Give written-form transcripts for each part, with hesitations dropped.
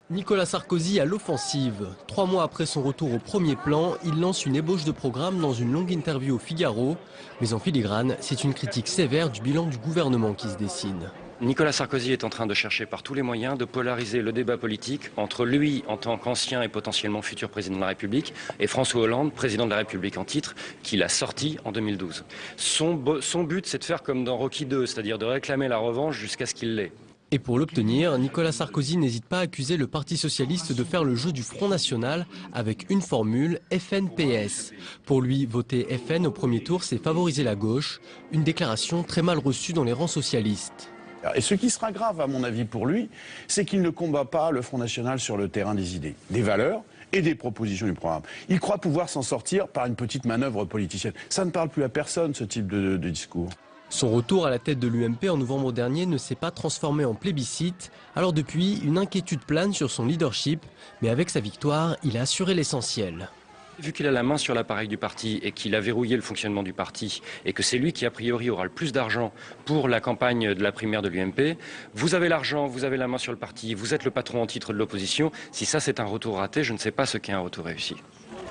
Nicolas Sarkozy à l'offensive. 3 mois après son retour au premier plan, il lance une ébauche de programme dans une longue interview au Figaro. Mais en filigrane, c'est une critique sévère du bilan du gouvernement qui se dessine. Nicolas Sarkozy est en train de chercher par tous les moyens de polariser le débat politique entre lui en tant qu'ancien et potentiellement futur président de la République et François Hollande, président de la République en titre, qu'il a sorti en 2012. Son but, c'est de faire comme dans Rocky II, c'est-à-dire de réclamer la revanche jusqu'à ce qu'il l'ait. Et pour l'obtenir, Nicolas Sarkozy n'hésite pas à accuser le Parti socialiste de faire le jeu du Front National avec une formule FN-PS. Pour lui, voter FN au premier tour, c'est favoriser la gauche, une déclaration très mal reçue dans les rangs socialistes. Et ce qui sera grave, à mon avis, pour lui, c'est qu'il ne combat pas le Front National sur le terrain des idées, des valeurs et des propositions du programme. Il croit pouvoir s'en sortir par une petite manœuvre politicienne. Ça ne parle plus à personne, ce type de discours. Son retour à la tête de l'UMP en novembre dernier ne s'est pas transformé en plébiscite. Alors depuis, une inquiétude plane sur son leadership, mais avec sa victoire, il a assuré l'essentiel. Vu qu'il a la main sur l'appareil du parti et qu'il a verrouillé le fonctionnement du parti et que c'est lui qui a priori aura le plus d'argent pour la campagne de la primaire de l'UMP, vous avez l'argent, vous avez la main sur le parti, vous êtes le patron en titre de l'opposition. Si ça c'est un retour raté, je ne sais pas ce qu'est un retour réussi.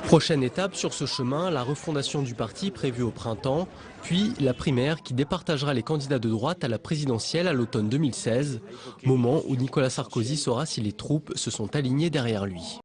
Prochaine étape sur ce chemin, la refondation du parti prévue au printemps, puis la primaire qui départagera les candidats de droite à la présidentielle à l'automne 2016, moment où Nicolas Sarkozy saura si les troupes se sont alignées derrière lui.